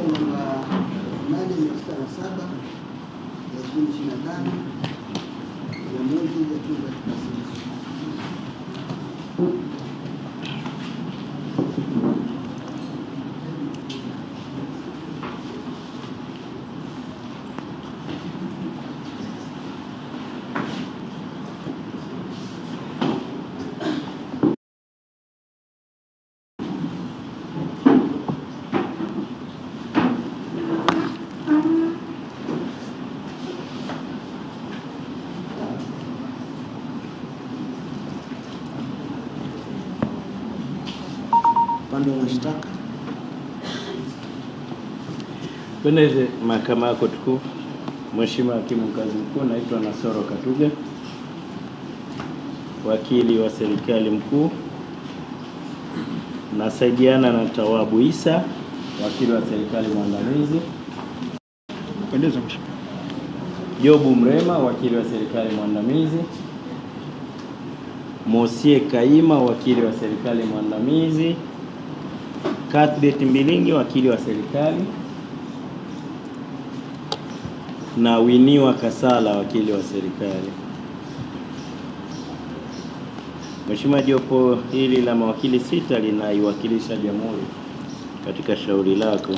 namba 867 ya 2025 ya mwezi ya chumba cha taasisi. Upande wa mashtaka. Pendeze mahakama yako tukufu, Mheshimiwa Hakimu Mkazi Mkuu, naitwa Nasoro Katuga, wakili wa serikali mkuu, nasaidiana na Tawabu Isa, wakili wa serikali mwandamizi. Pendeza Mheshimiwa. Jobu Mrema, wakili wa serikali mwandamizi. Mosie Kaima, wakili wa serikali mwandamizi. Cuthbert Mbilingi, wakili wa serikali, na Winiwa Kasala, wakili wa serikali. Mheshimiwa, jopo hili la mawakili 6 linaiwakilisha Jamhuri katika shauri lako,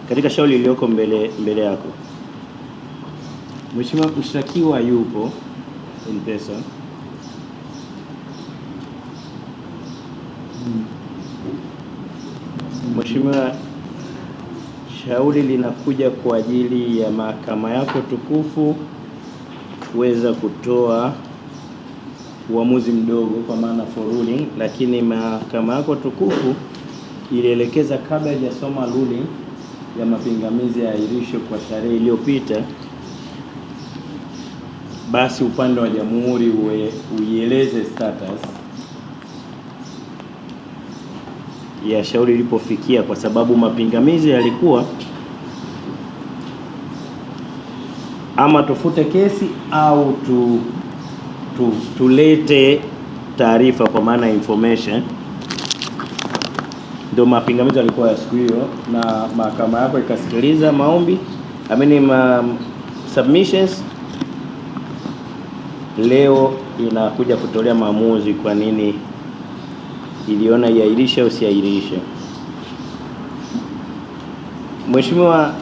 katika shauri lililoko mbele yako. Mheshimiwa, mshtakiwa yupo in person. Mheshimiwa, shauri linakuja kwa ajili ya mahakama yako tukufu kuweza kutoa uamuzi mdogo, kwa maana for ruling, lakini mahakama yako tukufu ilielekeza kabla hajasoma ruling ya mapingamizi ya ahirisho kwa tarehe iliyopita, basi upande wa Jamhuri uieleze status ya shauri ilipofikia, kwa sababu mapingamizi yalikuwa ama tufute kesi au tulete taarifa, kwa maana information. Ndio mapingamizi yalikuwa ya siku hiyo, na mahakama yako ikasikiliza maombi submissions. Leo inakuja kutolea maamuzi kwa nini iliona iairisha au siairisha. Mheshimiwa,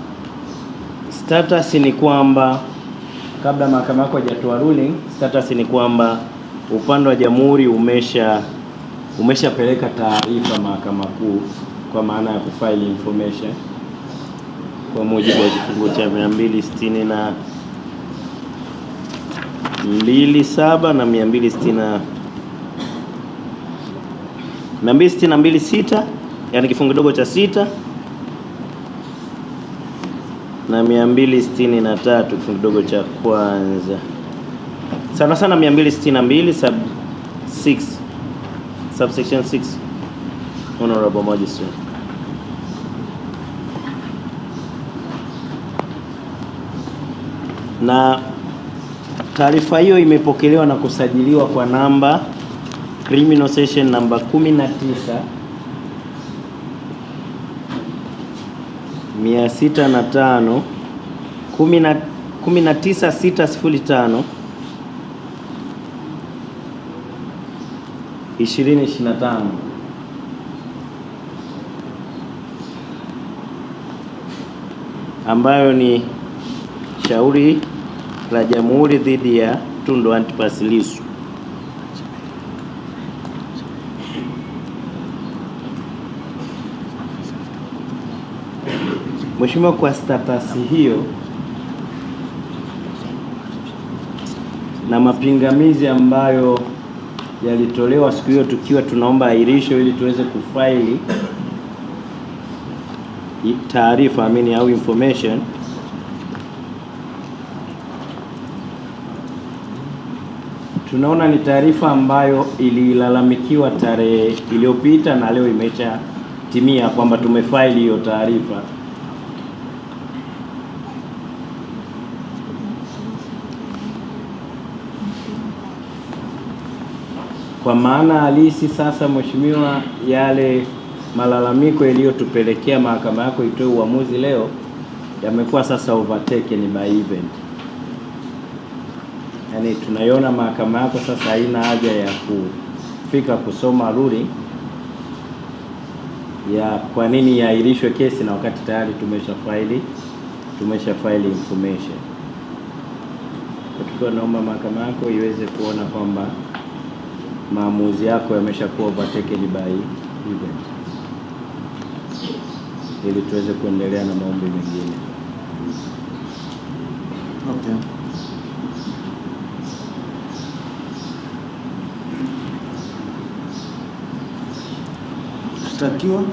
status ni kwamba kabla mahakama yako hajatoa ruling, status ni kwamba upande wa Jamhuri umeshapeleka taarifa mahakama kuu, kwa maana ya kufile information kwa mujibu wa kifungu cha 262 na 262(6), yani kifungu kidogo cha 6, na 263 kifungu kidogo cha kwanza, sana sana 262 subsection 6. Honorable Magistrate, na taarifa hiyo imepokelewa na kusajiliwa kwa namba criminal session namba 19/605 19605 2025, ambayo ni shauri la Jamhuri dhidi ya Tundu Antipas Lissu. Mheshimiwa, kwa status hiyo na mapingamizi ambayo yalitolewa siku hiyo, tukiwa tunaomba ahirisho ili tuweze kufaili taarifa au information, tunaona ni taarifa ambayo ililalamikiwa tarehe iliyopita na leo imecha timia kwamba tumefaili hiyo taarifa. Kwa maana halisi sasa, mheshimiwa, yale malalamiko yaliyotupelekea mahakama yako itoe uamuzi leo yamekuwa sasa overtaken by event. Yaani tunaiona mahakama yako sasa haina haja ya kufika kusoma ruling ya kwa nini yaahirishwe kesi na wakati tayari tumesha file information. Kwa naomba mahakama yako iweze kuona kwamba maamuzi yako yameshakuwa overtaken by event, ili tuweze kuendelea na maombi mengine. Okay. Shtakiwa.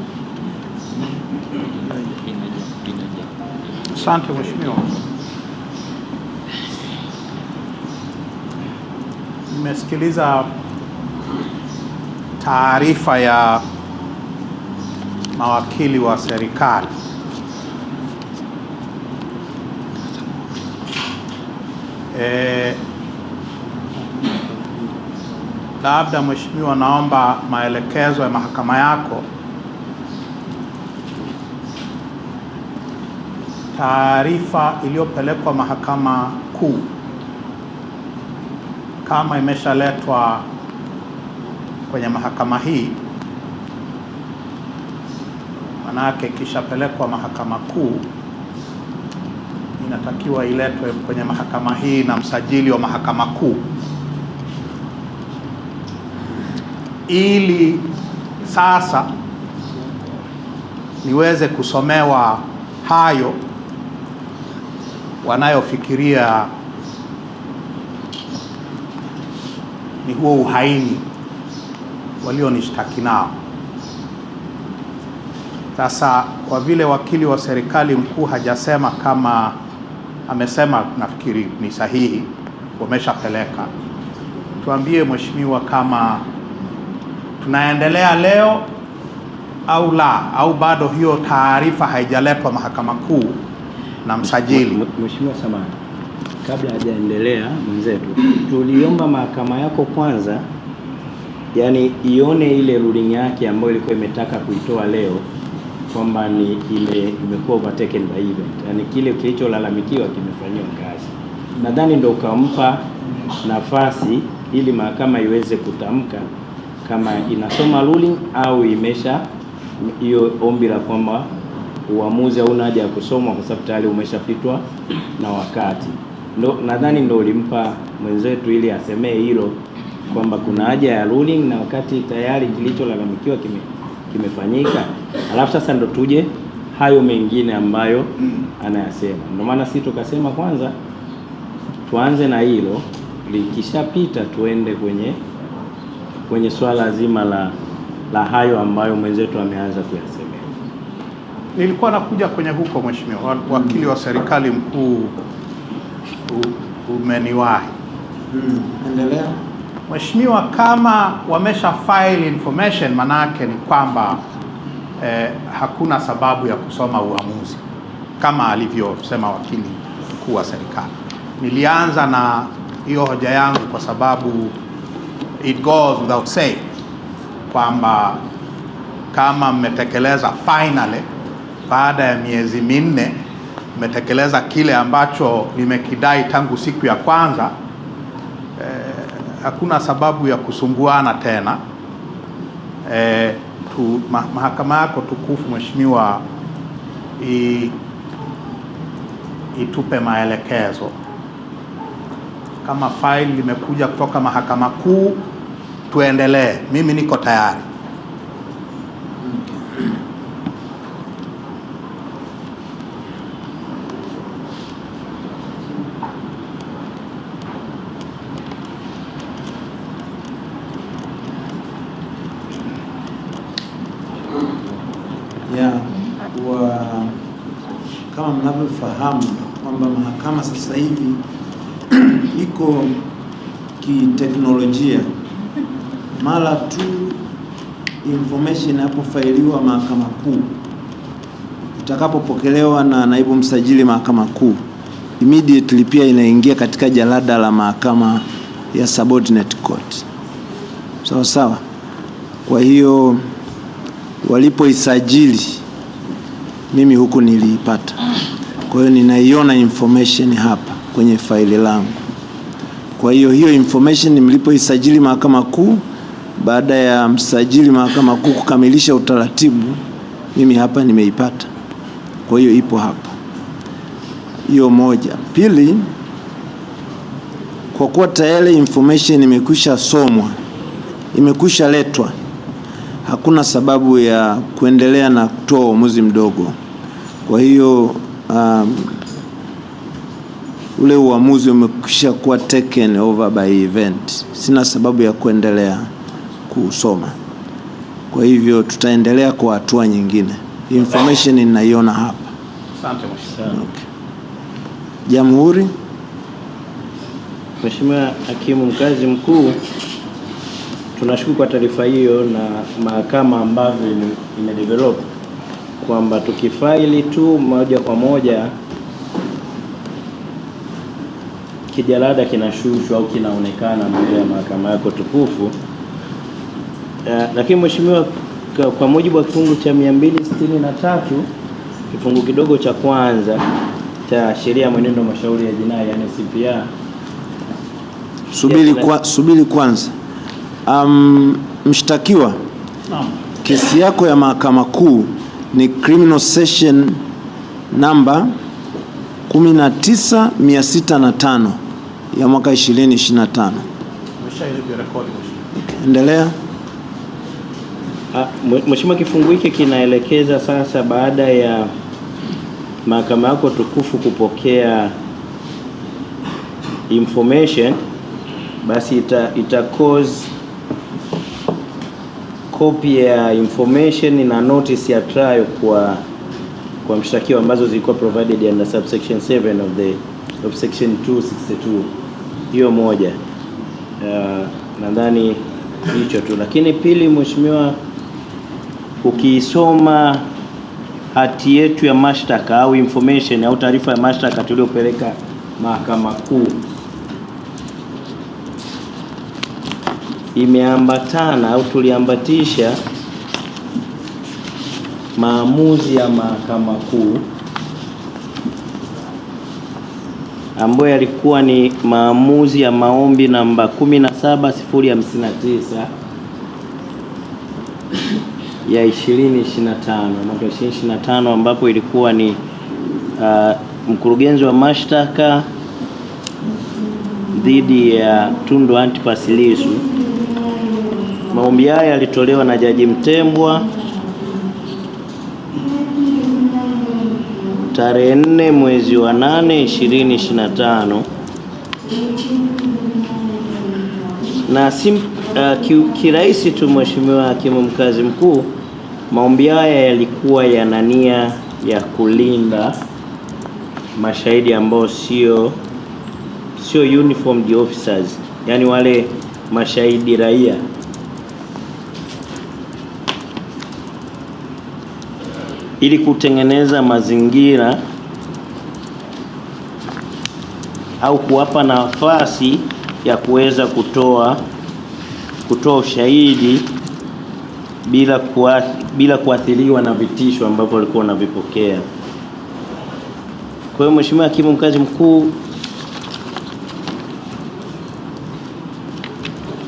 Asante mheshimiwa. Nimesikiliza taarifa ya mawakili wa serikali. Labda mheshimiwa, naomba maelekezo ya mahakama yako. Taarifa iliyopelekwa mahakama kuu kama imeshaletwa kwenye mahakama hii, manake ikishapelekwa mahakama kuu inatakiwa iletwe kwenye mahakama hii na msajili wa mahakama kuu, ili sasa niweze kusomewa hayo wanayofikiria ni huo uhaini walionishtaki nao. Sasa kwa vile wakili wa serikali mkuu hajasema kama amesema, nafikiri ni sahihi, wameshapeleka, tuambie mheshimiwa kama tunaendelea leo au la, au bado hiyo taarifa haijaletwa mahakama kuu na msajili. Mheshimiwa samahani, kabla hajaendelea mwenzetu, tuliomba mahakama yako kwanza, yani ione ile ruling yake ambayo ilikuwa imetaka kuitoa leo kwamba ni imekuwa overtaken by event, yani kile kilicholalamikiwa kimefanywa kazi. Nadhani ndio ukampa nafasi ili mahakama iweze kutamka kama inasoma ruling au imesha hiyo ombi la kwamba uamuzi hauna haja ya kusomwa kwa sababu tayari umeshapitwa na wakati. Nadhani ndio ulimpa mwenzetu ili asemee hilo kwamba kuna haja ya ruling na wakati tayari kilicholalamikiwa kimefanyika. Alafu sasa ndo tuje hayo mengine ambayo anayasema. Ndio maana sisi tukasema kwanza tuanze na hilo, likishapita tuende kwenye swala zima la hayo ambayo mwenzetu ameanza kuyasemea. Nilikuwa nakuja kwenye huko mheshimiwa, wakili wa serikali mkuu umeniwahi. Endelea. Mheshimiwa, kama wamesha file information, manake ni kwamba hakuna sababu ya kusoma uamuzi kama alivyosema wakili mkuu wa serikali. Nilianza na hiyo hoja yangu kwa sababu it goes without saying kwamba kama mmetekeleza finally baada ya miezi minne mmetekeleza kile ambacho nimekidai tangu siku ya kwanza, hakuna sababu ya kusumbuana tena. Mahakama yako tukufu mheshimiwa itupe maelekezo. Kama file limekuja kutoka mahakama kuu, tuendelee. Mimi niko tayari. Kama mnavyofahamu kwamba mahakama sasa hivi iko kiteknolojia. Mara tu information inapofailiwa mahakama kuu, itakapopokelewa na naibu msajili mahakama kuu, immediately pia inaingia katika jalada la mahakama ya subordinate court. sawa sawa. Kwa hiyo walipoisajili mimi huku niliipata, kwa hiyo ninaiona information hapa kwenye faili langu. Kwa hiyo information mlipoisajili Mahakama Kuu, baada ya msajili Mahakama Kuu kukamilisha utaratibu, mimi hapa nimeipata. Kwa hiyo ipo hapa. Hiyo moja. Pili, kwa kuwa tayari information imekwisha somwa, imekwisha letwa, hakuna sababu ya kuendelea na kutoa uamuzi mdogo. Kwa hiyo ule uamuzi umekwisha kuwa taken over by event. Sina sababu ya kuendelea kusoma. Kwa hivyo tutaendelea kwa hatua nyingine. Information ninaiona hapa. Asante mheshimiwa. Okay. Jamhuri. Mheshimiwa Hakimu Mkazi Mkuu, tunashukuru kwa taarifa hiyo na mahakama ambavyo imedevelop kwamba tukifaili tu moja kwa moja kijalada kinashushwa au kinaonekana mbele ya mahakama yako tukufu. Lakini Mheshimiwa, kwa mujibu wa kifungu cha 263 kifungu kidogo cha kwanza cha sheria ya mwenendo wa mashauri ya jinai, yani CPR. Subiri kwanza. Mshtakiwa, kesi yako ya Mahakama Kuu ni Criminal Session number 19605 ya mwaka 2025. Endelea. Mheshimiwa, kifungu hiki kinaelekeza sasa, baada ya mahakama yako tukufu kupokea information, basi ita cause copy ya information na notice ya trial kwa mshtakiwa ambazo zilikuwa provided under subsection 7 of section 262. Hiyo moja. Nadhani hicho tu. Lakini pili, Mheshimiwa, ukiisoma hati yetu ya mashtaka au information au taarifa ya mashtaka tuliopeleka Mahakama Kuu, imeambatana au tuliambatisha maamuzi ya Mahakama Kuu ambayo yalikuwa ni maamuzi ya maombi namba 17059 ya 2025, mwaka 2025, ambapo ilikuwa ni mkurugenzi wa mashtaka dhidi ya Tundu Antipas Lissu. Maombi haya yalitolewa na Jaji Mtembwa tarehe 4 mwezi wa 8 2025, na kirahisi tu Mheshimiwa Hakimu Mkazi Mkuu, maombi haya yalikuwa yana nia ya kulinda mashahidi ambao sio uniformed officers, yani wale mashahidi raia, ili kutengeneza mazingira au kuwapa nafasi ya kuweza kutoa ushahidi bila kuathiriwa na vitisho ambavyo walikuwa wanavipokea. Kwa hiyo Mheshimiwa Hakimu Mkazi Mkuu,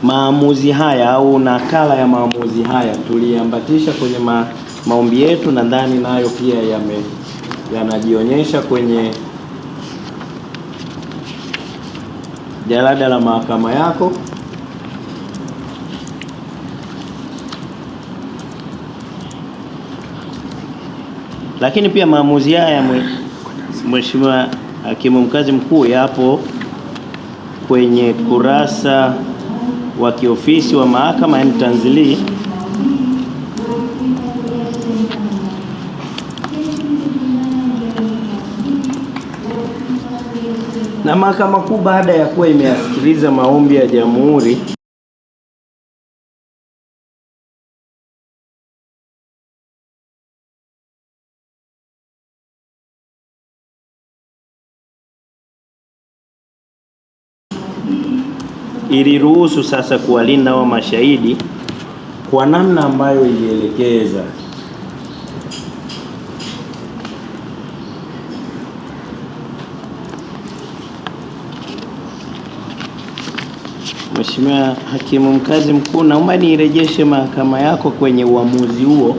maamuzi haya au nakala ya maamuzi haya tuliambatisha kwenye maombi yetu, na ndani nayo pia yanajionyesha kwenye jalada la mahakama yako. Lakini pia maamuzi haya Mheshimiwa Hakimu Mkazi Mkuu yapo kwenye kurasa wa kiofisi wa mahakama, yani tanzili, na Mahakama Kuu baada ya kuwa imeyasikiliza maombi ya Jamhuri iliruhusu sasa kuwalinda hao mashahidi kwa namna ambayo ilielekeza. Mheshimiwa Hakimu Mkazi Mkuu, naomba nirejeshe mahakama yako kwenye uamuzi huo,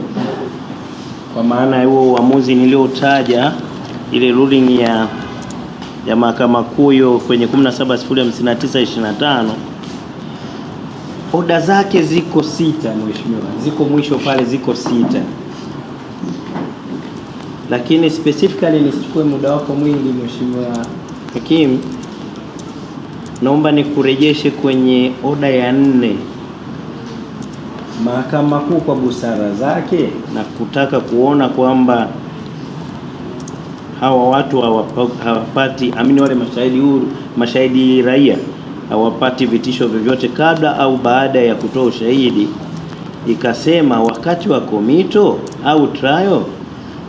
kwa maana ya huo uamuzi niliotaja, ile ruling ya Mahakama Kuu hiyo kwenye 17/059/25. Oda zake ziko 6 mheshimiwa, ziko mwisho pale, ziko 6. Lakini specifically nisichukue muda wako mwingi Mheshimiwa Hakimu, naomba nikurejeshe kwenye oda ya 4. Mahakama Kuu kwa busara zake na kutaka kuona kwamba hawa watu hawapati wale mashahidi huru, mashahidi raia hawapati vitisho vyovyote kabla au baada ya kutoa ushahidi, ikasema wakati wa komito au trial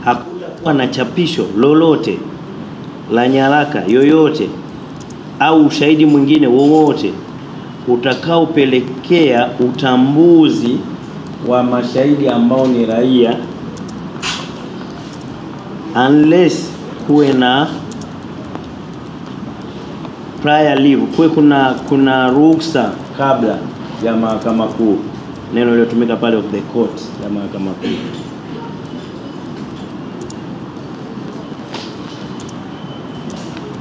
hakutakuwa na chapisho lolote la nyaraka yoyote au ushahidi mwingine wowote utakaopelekea utambuzi wa mashahidi ambao ni raia, unless kuwe na prior leave, kuwe kuna ruhusa kabla ya Mahakama Kuu, neno lililotumika pale of the court ya Mahakama Kuu.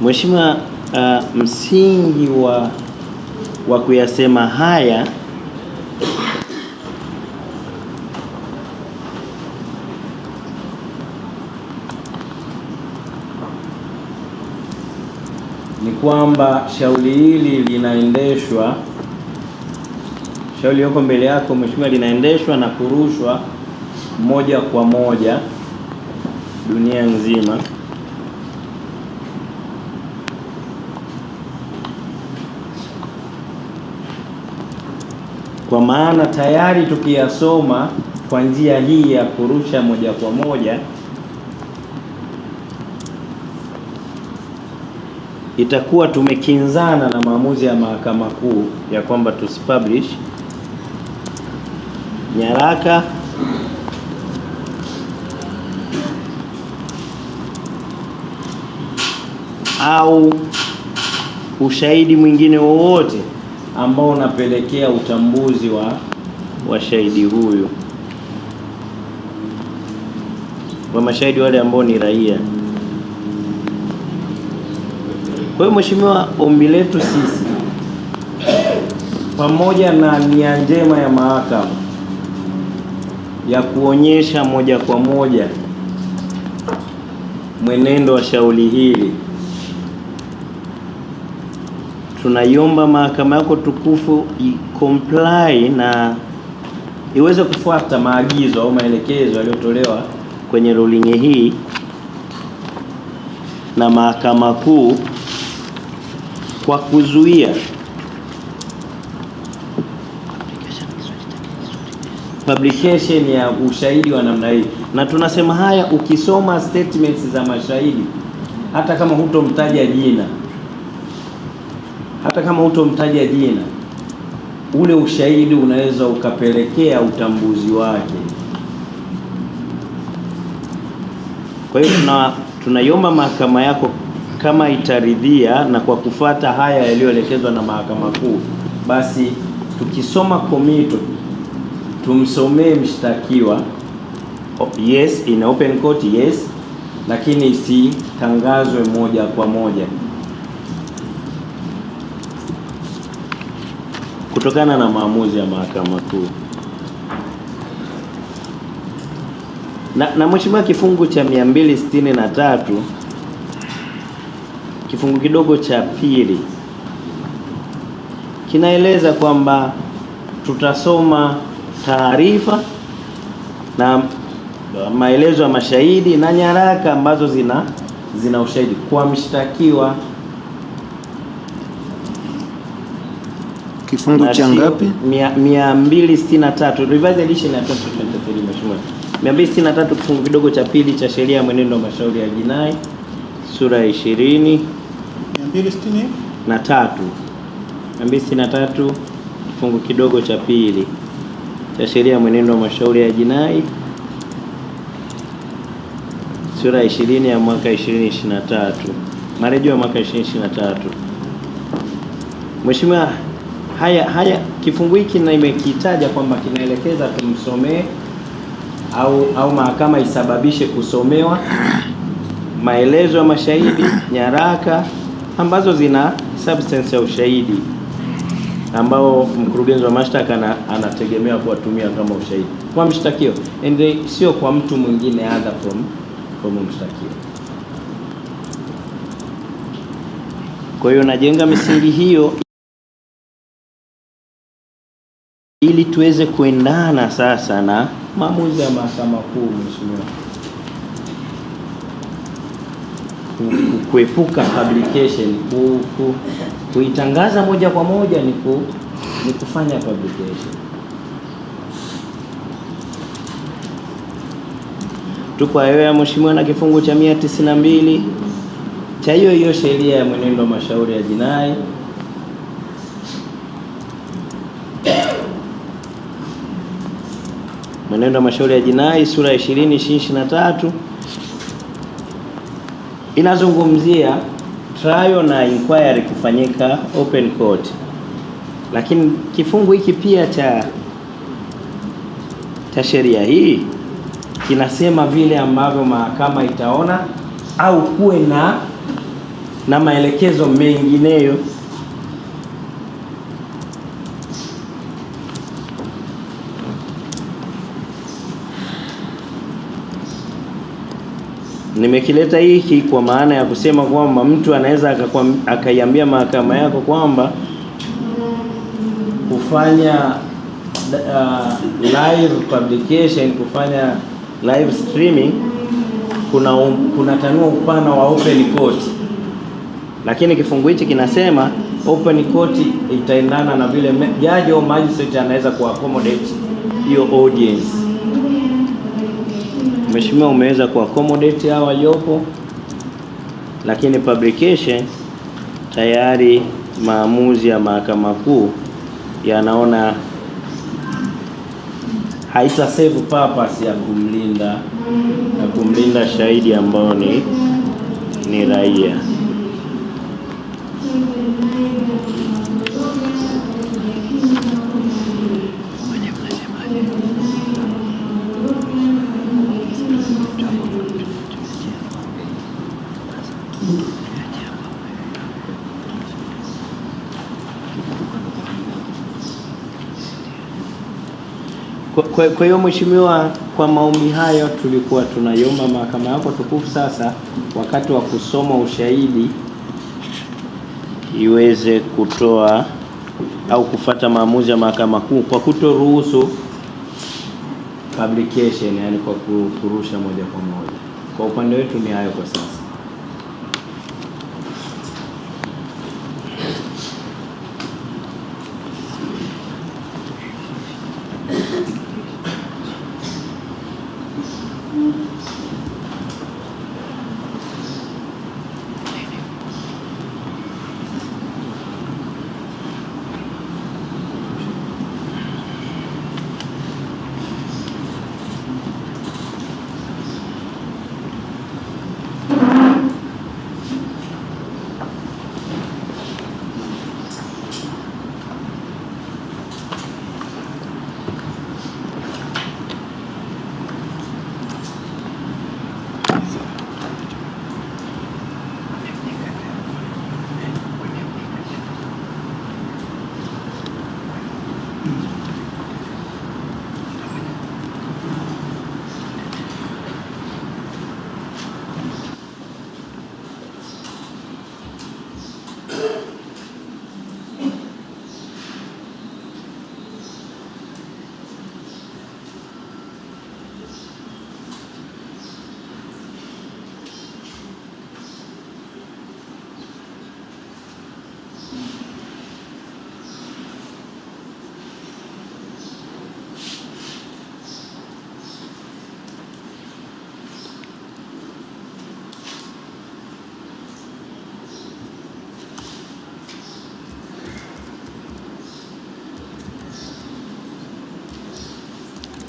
Mheshimiwa, msingi wa kuyasema haya ni kwamba shauri hili linaendeshwa, shauri lililo mbele yako Mheshimiwa, linaendeshwa na kurushwa moja kwa moja dunia nzima. Kwa maana tayari tukiyasoma kwa njia hii ya kurusha moja kwa moja, itakuwa tumekinzana na maamuzi ya Mahakama Kuu ya kwamba tusipublish nyaraka au ushahidi mwingine wowote ambao unapelekea utambuzi wa shahidi huyu, wa mashahidi wale ambao ni raia. Kwa hiyo Mheshimiwa, ombi letu sisi pamoja na nia njema ya mahakama ya kuonyesha moja kwa moja mwenendo wa shauri hili, tunaiomba mahakama yako tukufu comply na iweze kufuata maagizo au maelekezo yaliyotolewa kwenye ruling hii na Mahakama Kuu kwa kuzuia publication ya ushahidi wa namna hii. Na tunasema haya, ukisoma statements za mashahidi, hata kama hutomtaja jina, ule ushahidi unaweza ukapelekea utambuzi wake. Kwa hiyo tunaiomba mahakama yako kama itaridhia na kwa kufuata haya yaliyoelekezwa na Mahakama Kuu, basi tukisoma komito tumsomee mshtakiwa, yes, in open court, yes, lakini isitangazwe moja kwa moja kutokana na maamuzi ya Mahakama Kuu. Na Mheshimiwa, kifungu cha 263 kifungu kidogo cha pili kinaeleza kwamba tutasoma taarifa na maelezo ya mashahidi na nyaraka ambazo zina ushahidi kwa mshtakiwa. Kifungu cha ngapi? 263 revised edition ya 2023 Mheshimiwa. 263 kifungu kidogo cha pili cha sheria ya mwenendo wa mashauri ya jinai sura ya 20 263 263 kifungu kidogo cha pili cha sheria ya mwenendo wa mashauri ya jinai sura ya 20 ya mwaka 2023, marejeo ya mwaka 2023. Mheshimiwa, haya kifungu hiki na imekitaja kwamba kinaelekeza tumsomee au mahakama isababishe kusomewa maelezo ya mashahidi, nyaraka ambazo zina substance ya ushahidi ambao mkurugenzi wa mashtaka anategemea kuwatumia kama ushahidi kwa mshtakio, and sio kwa mtu mwingine other from mshtakio. Kwa hiyo najenga misingi hiyo ili tuweze kuendana sasa na maamuzi ya Mahakama Kuu. Mheshimiwa, kuepuka publication, kuitangaza moja kwa moja ni kufanya publication. Tupo hayo Mheshimiwa na kifungu cha 192 cha hiyo sheria ya mwenendo wa mashauri ya jinai mwenendo wa mashauri ya jinai sura ya 2023 inazungumzia trial na inquiry kufanyika open court, lakini kifungu hiki pia cha sheria hii kinasema vile ambavyo mahakama itaona au kuwe na maelekezo mengineyo. Nimekileta hiki kwa maana ya kusema kwamba mtu anaweza akaiambia mahakama yako kwamba kufanya live publication, kufanya live streaming kuna tanua upana wa open court, lakini kifungu hichi kinasema open court itaendana na vile judge au magistrate anaweza kuaccommodate hiyo audience. Mheshimiwa, umeweza kuaccommodate hao waliopo, lakini publication tayari maamuzi ya Mahakama Kuu yanaona haita serve purpose ya kumlinda shahidi ambao ni raia. Kwa hiyo Mheshimiwa, kwa maombi hayo tulikuwa tunaiomba mahakama yako tukufu sasa wakati wa kusoma ushahidi iweze kutoa au kufata maamuzi ya Mahakama Kuu kwa kutoruhusu publication, yani kwa kurusha moja kwa moja. Kwa upande wetu ni hayo kwa sasa.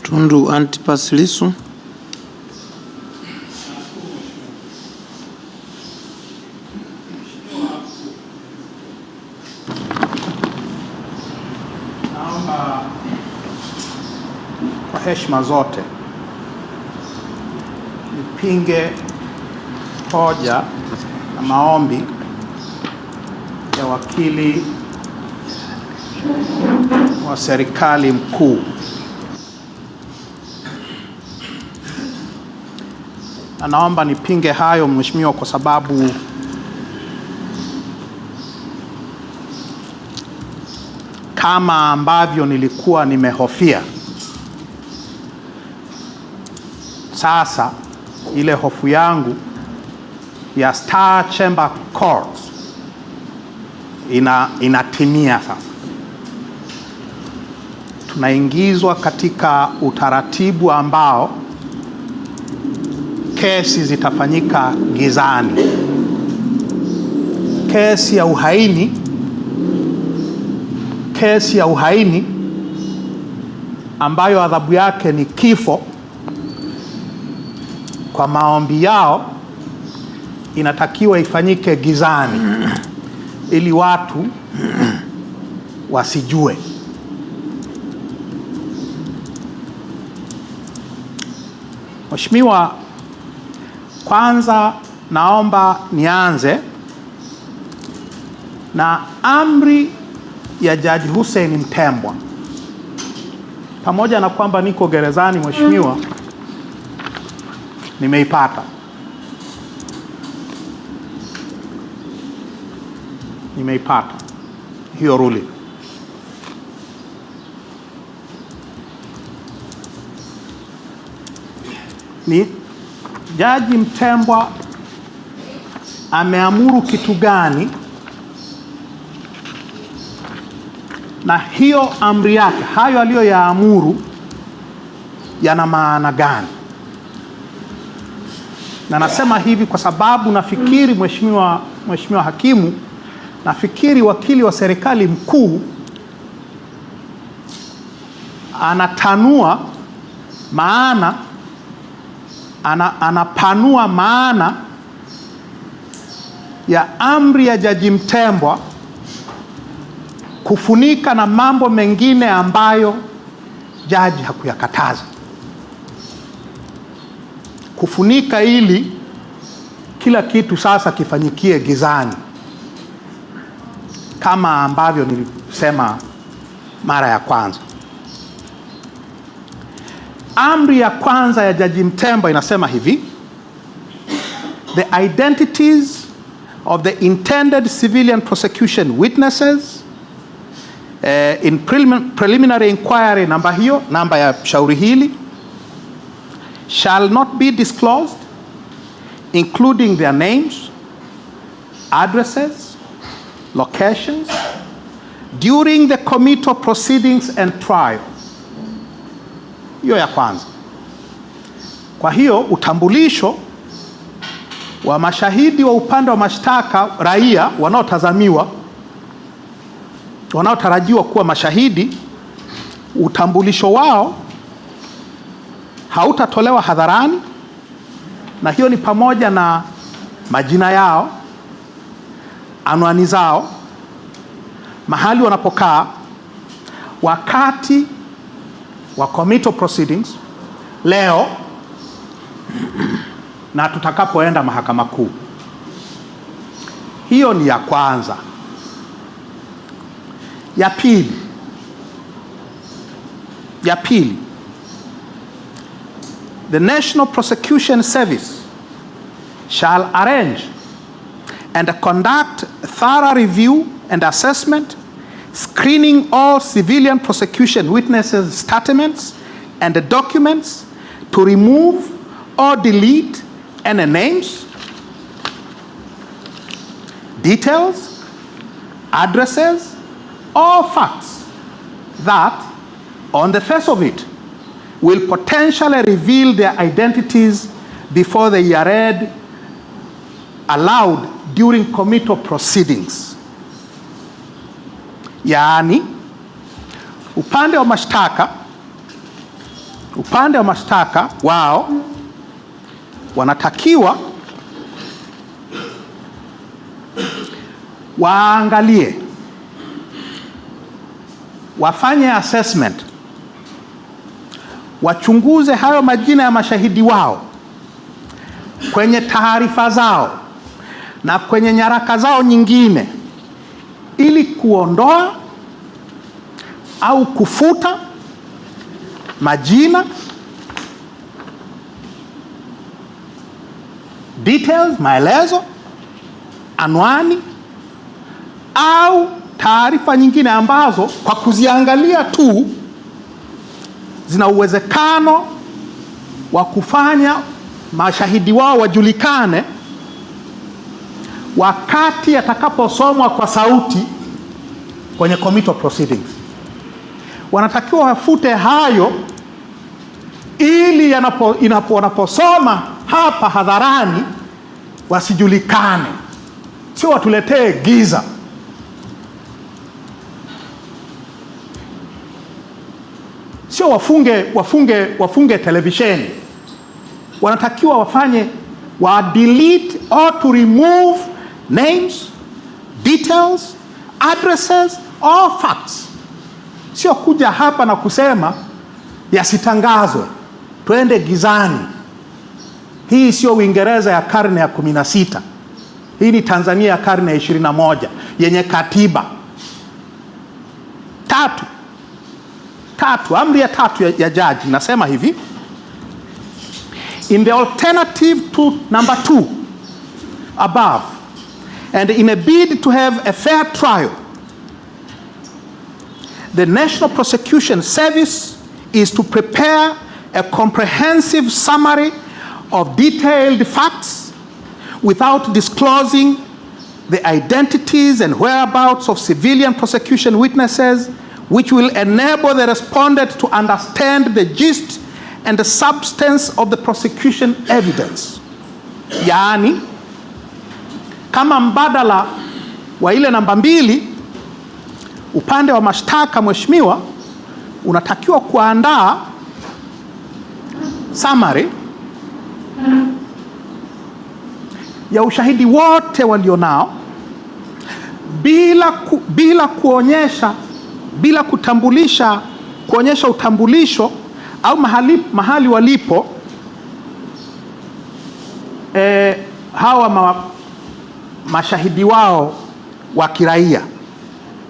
Tundu Antipas Lissu. Naomba kwa heshima zote nipinge hoja na maombi ya wakili wa serikali mkuu. Na naomba nipinge hayo mheshimiwa, kwa sababu kama ambavyo nilikuwa nimehofia, sasa ile hofu yangu ya Star Chamber Court inatimia sasa. Tunaingizwa katika utaratibu ambao kesi zitafanyika gizani. Kesi ya uhaini ambayo adhabu yake ni kifo, kwa maombi yao inatakiwa ifanyike gizani ili watu wasijue. Mheshimiwa, kwanza naomba nianze na amri ya Jaji Hussein Mtembwa. Pamoja na kwamba niko gerezani mheshimiwa, nimeipata. Hiyo ruling. Ni Jaji Mtembwa ameamuru kitu gani, na hiyo amri yake, hayo aliyoyaamuru yana maana gani? Na nasema hivi kwa sababu nafikiri mheshimiwa hakimu, nafikiri wakili wa serikali mkuu anatanua maana, anapanua maana ya amri ya Jaji Mtembwa kufunika na mambo mengine ambayo jaji hakuyakataza. Kufunika ili kila kitu sasa kifanyikie gizani, kama ambavyo nilisema mara ya kwanza. Amri ya kwanza ya Jaji Mtembwa inasema hivi: the identities of the intended civilian prosecution witnesses in preliminary inquiry, namba ya shauri hili, shall not be disclosed, including their names, addresses, locations, during the committal proceedings and trial. Hiyo ya kwanza. Kwa hiyo utambulisho wa mashahidi wa upande wa mashtaka, raia wanaotarajiwa kuwa mashahidi, utambulisho wao hautatolewa hadharani, na hiyo ni pamoja na majina yao, anwani zao, mahali wanapokaa wakati wa committal proceedings leo na tutakapoenda mahakama kuu. Hiyo ni ya kwanza. Ya pili, the National Prosecution Service shall arrange and conduct thorough review and assessment, screening all civilian prosecution witnesses' statements and the documents to remove or delete any names, details, addresses, or facts that, on the face of it, will potentially reveal their identities before they are read aloud during committal proceedings. Yaani, upande wa mashtaka upande wa mashtaka wao wanatakiwa waangalie, wafanye assessment, wachunguze hayo majina ya mashahidi wao kwenye taarifa zao na kwenye nyaraka zao nyingine, ili kuondoa au kufuta majina, details, maelezo, anwani au taarifa nyingine ambazo kwa kuziangalia tu zina uwezekano wa kufanya mashahidi wao wajulikane wakati atakaposomwa kwa sauti kwenye committal proceedings. Wanatakiwa wafute hayo ili wanaposoma hapa hadharani wasijulikane, sio watuletee giza. Sio wafunge televisheni. Wanatakiwa wa delete or to remove names, details, addresses or facts. Sio kuja hapa na kusema yasitangazwe, twende gizani. Hii sio Uingereza ya karne ya 16. Hii ni Tanzania ya karne ya 21 yenye katiba. Amri ya tatu ya jaji nasema hivi: in the alternative to number 2 above and in a bid to have a fair trial, the National Prosecution Service is to prepare a comprehensive summary of detailed facts without disclosing the identities and whereabouts of civilian prosecution witnesses, which will enable the respondent to understand the gist and the substance of the prosecution evidence. Yaani, kama mbadala wa ile namba 2, upande wa mashtaka, mheshimiwa, unatakiwa kuandaa summary ya ushahidi wote walionao bila kuonyesha utambulisho au mahali walipo hawa mashahidi wao wa kiraia.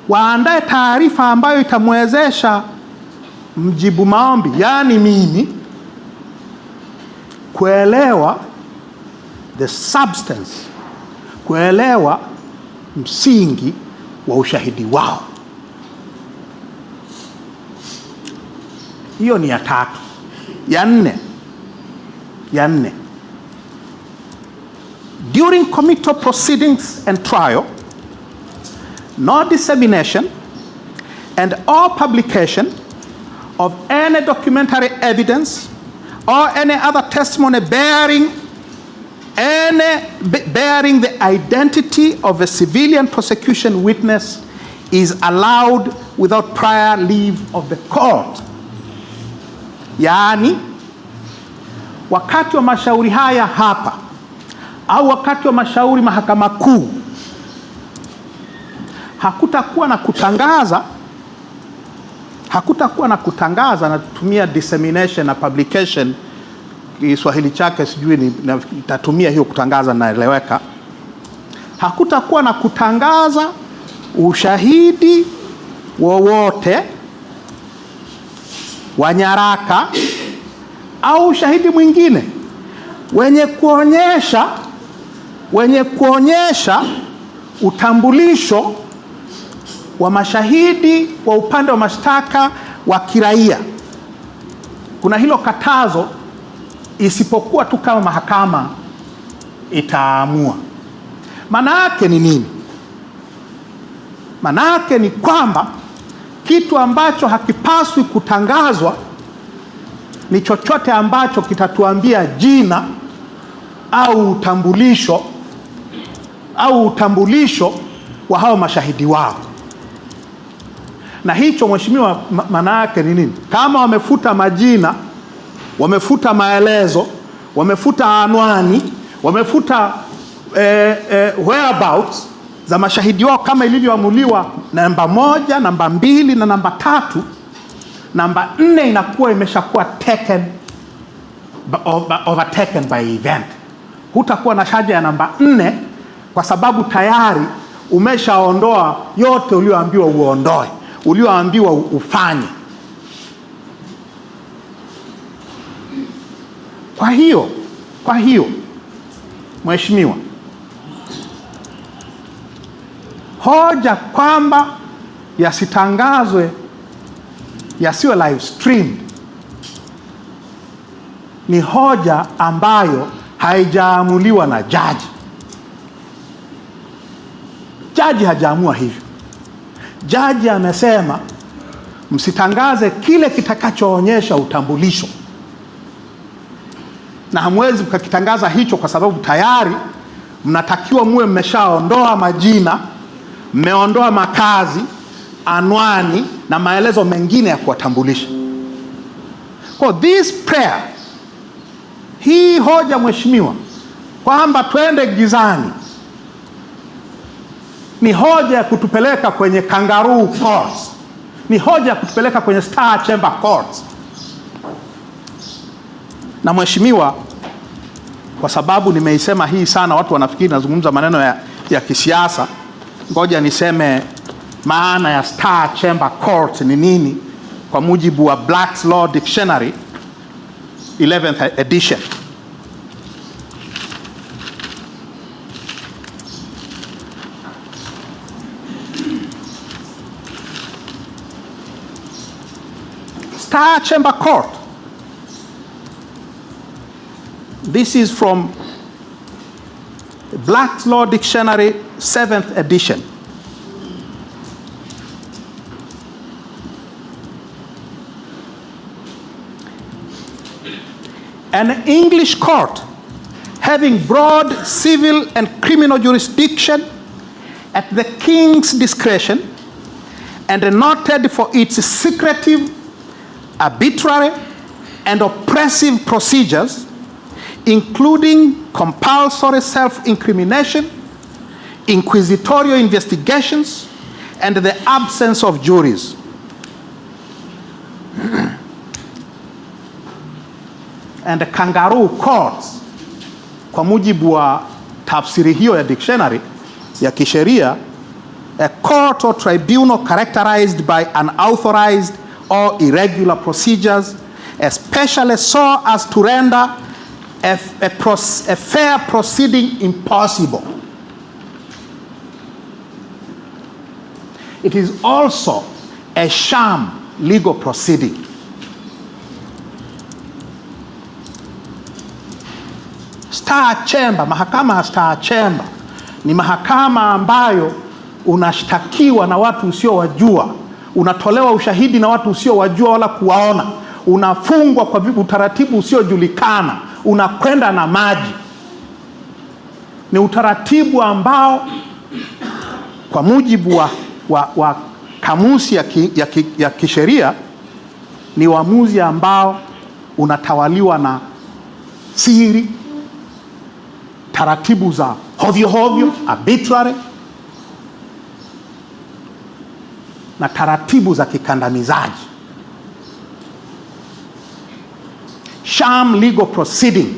Waandae taarifa ambayo itamwezesha mjibu maombi, yaani mimi, kuelewa the substance, kuelewa msingi wa ushahidi wao. Hiyo ni ya 3. Ya 4, during committal proceedings and trial, no dissemination and or publication of any documentary evidence or any other testimony bearing the identity of a civilian prosecution witness is allowed without prior leave of the court. Yaani, wakati wa mashauri haya hapa au wakati wa mashauri Mahakama Kuu, hakutakuwa na kutangaza, na kutumia dissemination na publication, Kiswahili chake sijui nitatumia hiyo kutangaza, naeleweka. Hakutakuwa na kutangaza ushahidi wowote wa nyaraka au ushahidi mwingine wenye kuonyesha utambulisho wa mashahidi wa upande wa mashtaka wa kiraia. Kuna hilo katazo, isipokuwa tu kama mahakama itaamua. Maana yake ni nini? Maana yake ni kwamba kitu ambacho hakipaswi kutangazwa ni chochote ambacho kitatuambia jina au utambulisho wa hao mashahidi wao. Na hicho, mheshimiwa, maana yake ni nini? Kama wamefuta majina wamefuta maelezo, wamefuta anwani, wamefuta whereabouts za mashahidi wao kama ilivyoamuliwa namba 1, namba 2 na namba 3. Namba 4 inakuwa imeshakuwa overtaken by event. Hutakuwa na haja ya namba 4 kwa sababu tayari umeshaondoa yote ulioambiwa uondoe, ulioambiwa ufanye. Kwa hiyo Mheshimiwa, hoja kwamba yasitangazwe, yasiwe live stream ni hoja ambayo haijaamuliwa na jaji. Jaji hajaamua hivyo. Jaji amesema msitangaze kile kitakachoonyesha utambulisho, na hamwezi mkakitangaza hicho kwa sababu tayari mnatakiwa muwe mmeshaondoa majina, mmeondoa makazi, anwani na maelezo mengine ya kuwatambulisha. Kwa this prayer, hii hoja Mheshimiwa kwamba twende gizani ni hoja ya kutupeleka kwenye kangaroo courts, ni hoja ya kutupeleka kwenye star chamber courts. Na Mheshimiwa, kwa sababu nimeisema hii sana, watu wanafikiri nazungumza maneno ya kisiasa, ngoja niseme maana ya star chamber court ni nini kwa mujibu wa Black's Law Dictionary 11th edition. Star chamber court, this is from Black's Law Dictionary 7th edition. An English court having broad civil and criminal jurisdiction at the king's discretion and noted for its secretive, arbitrary, and oppressive procedures, including compulsory self-incrimination, inquisitorial investigations, and the absence of juries. And the kangaroo courts, kwa mujibu wa tafsiri hiyo ya dictionary ya kisheria, a court or tribunal characterized by unauthorized or irregular procedures, especially so as to render a fair proceeding impossible. It is also a sham legal proceeding. Star chamber, mahakama ya star chamber ni mahakama ambayo unashtakiwa na watu usiowajua, unatolewa ushahidi na watu usiowajua wala kuwaona, unafungwa kwa utaratibu usiojulikana, unakwenda na maji. Ni utaratibu ambao kwa mujibu wa kamusi ya kisheria ni uamuzi ambao unatawaliwa na siri, taratibu za hovyo hovyo, arbitrary, na taratibu za kikandamizaji, sham legal proceeding.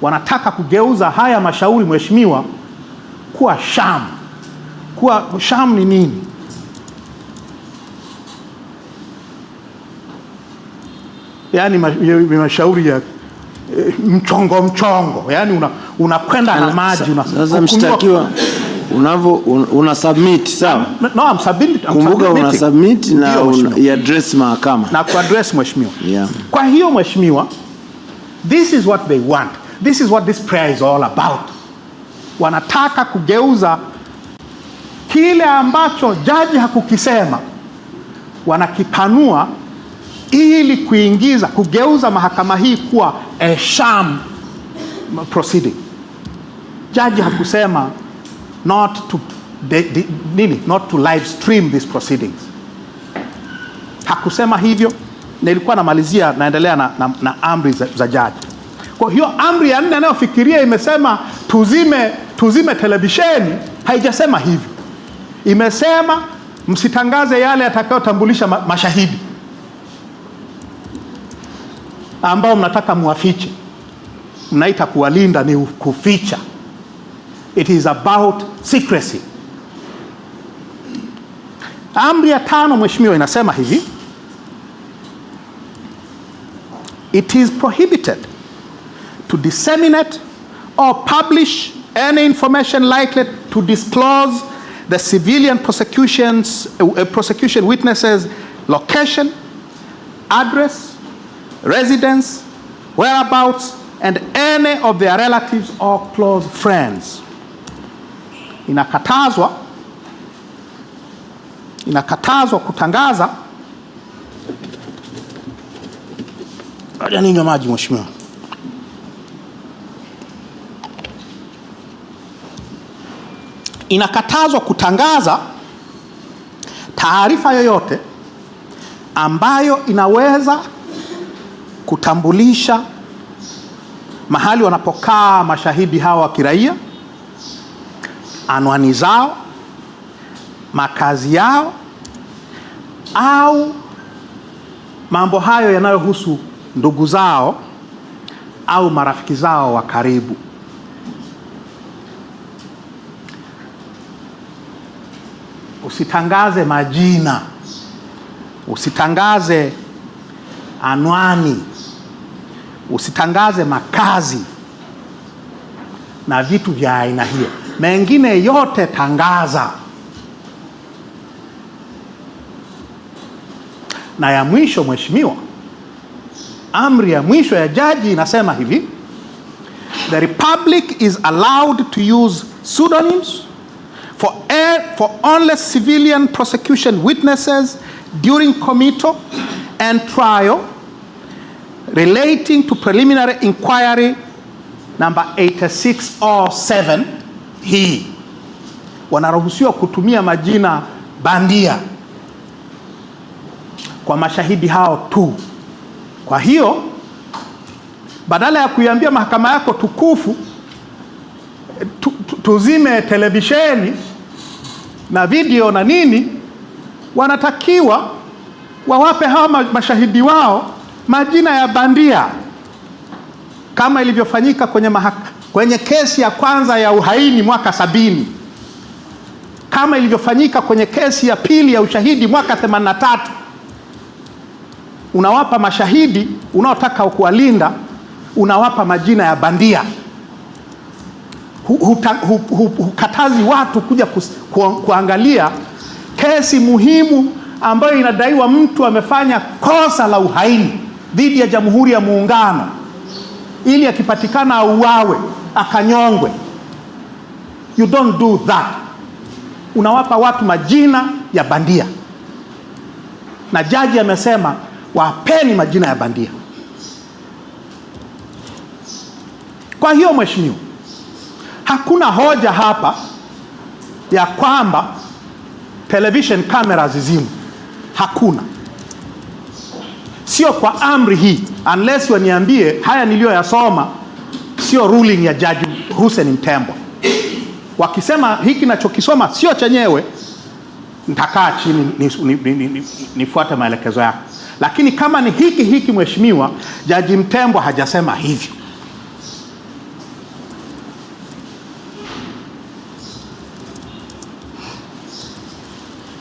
Wanataka kugeuza haya mashauri Mheshimiwa kuwa sham. Kuwa sham ni nini? Yaani mashauri ya mchongo, yaani unakwenda na maji. Sasa mshtakiwa una submit, sawa? No, I'm submitting. Kumbuka una submit na address mahakama. Na ku address Mheshimiwa. Yeah. Kwa hiyo Mheshimiwa, this is what they want. This is what this prayer is all about. Wanataka kugeuza kile ambacho jaji hakukisema, wanakipanua ili kugeuza mahakama hii kuwa a sham proceeding. Jaji hakusema not to live stream these proceedings. Hakusema hivyo. nilikuwa namalizia, naendelea na amri za jaji. Kwa hiyo amri ya 4 anayofikiria imesema tuzime televisheni, haijasema hivyo. Imesema msitangaze yale yatakayotambulisha mashahidi ambao mnataka muwafiche. Mnaita kuwalinda, ni kuficha. It is about secrecy. Amri ya 5 mheshimiwa inasema hivi: it is prohibited to disseminate or publish any information likely to disclose the civilian prosecution witnesses' location, address, residence, whereabouts, and any of their relatives or close friends. Inakatazwa kutangaza. Acha ninywe maji mheshimiwa. Inakatazwa kutangaza taarifa yoyote ambayo inaweza kutambulisha mahali wanapokaa mashahidi hawa wa kiraia, anwani zao, makazi yao, au mambo hayo yanayohusu ndugu zao au marafiki zao wa karibu. Usitangaze majina, usitangaze anwani, usitangaze makazi na vitu vya aina hiyo. Mengine yote tangaza. Na ya mwisho mheshimiwa, amri ya mwisho ya jaji inasema hivi: the republic is allowed to use pseudonyms for only civilian prosecution witnesses during committal and trial relating to preliminary inquiry number 8607. Hii wanaruhusiwa kutumia majina bandia kwa mashahidi hao tu. Kwa hiyo badala ya kuiambia mahakama yako tukufu tuzime televisheni na video na nini, wanatakiwa wawape hawa mashahidi wao majina ya bandia, kama ilivyofanyika kwenye kesi ya kwanza ya uhaini mwaka 70, kama ilivyofanyika kwenye kesi ya pili ya ushahidi mwaka 83. Unawapa mashahidi unaotaka kuwalinda, unawapa majina ya bandia. Hukatazi watu kuja kuangalia kesi muhimu ambayo inadaiwa mtu amefanya kosa la uhaini dhidi ya Jamhuri ya Muungano, ili akipatikana auawe, akanyongwe. You don't do that. Unawapa watu majina ya bandia, na jaji amesema wapeni majina ya bandia. Kwa hiyo mheshimiwa, hakuna hoja hapa ya kwamba television cameras zizimwe. Hakuna. Sio kwa amri hii, unless waniambie haya niliyoyasoma sio ruling ya Jaji Hussein Mtembo. Wakisema hiki nachokisoma sio chenyewe, nitakaa chini nifuate maelekezo yako. Lakini kama ni hiki mheshimiwa, Jaji Mtembo hajasema hivyo.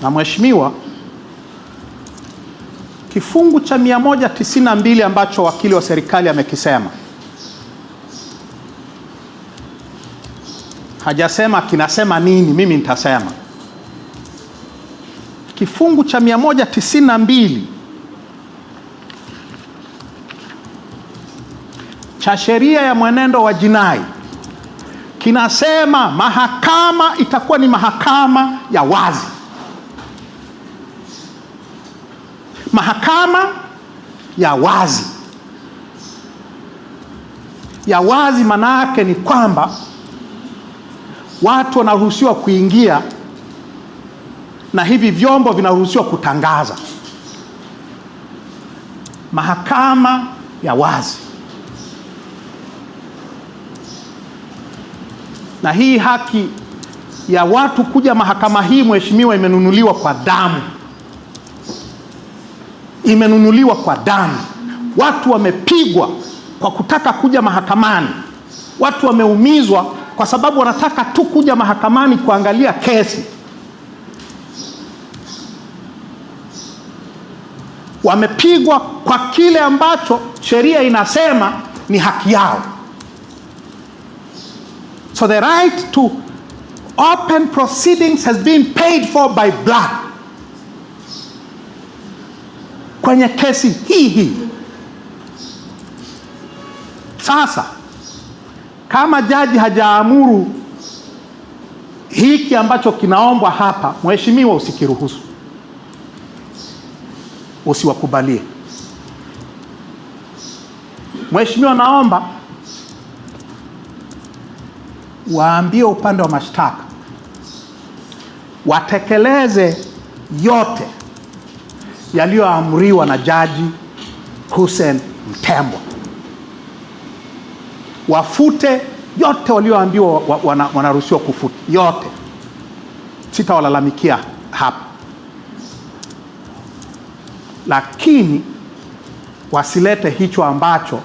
Na mheshimiwa, kifungu cha 192 ambacho wakili wa serikali amekisema, hajasema kinasema nini, mimi nitasema. Kifungu cha 192 cha sheria ya mwenendo wa jinai kinasema mahakama itakuwa ni mahakama ya wazi. Mahakama ya wazi. Ya wazi maana yake ni kwamba watu wanaruhusiwa kuingia na hivi vyombo vinaruhusiwa kutangaza. mahakama ya wazi. Na hii haki ya watu kuja mahakama hii, mheshimiwa, imenunuliwa kwa damu. Imenunuliwa kwa damu. Watu wamepigwa kwa kutaka kuja mahakamani. Watu wameumizwa kwa sababu wanataka tu kuja mahakamani kuangalia kesi. Wamepigwa kwa kile ambacho sheria inasema ni haki yao. So the right to open proceedings has been paid for by blood. Kwenye kesi hii. Sasa kama jaji hajaamuru hiki ambacho kinaombwa hapa, mheshimiwa, usikiruhusu. Usiwakubalie. Mheshimiwa, naomba waambie upande wa mashtaka watekeleze yote yaliyoamriwa na Jaji Hussein Mtembwa. Wafute yote walioambiwa wanaruhusiwa kufuta yote. Sitawalalamikia hapa. Lakini wasilete hicho ambacho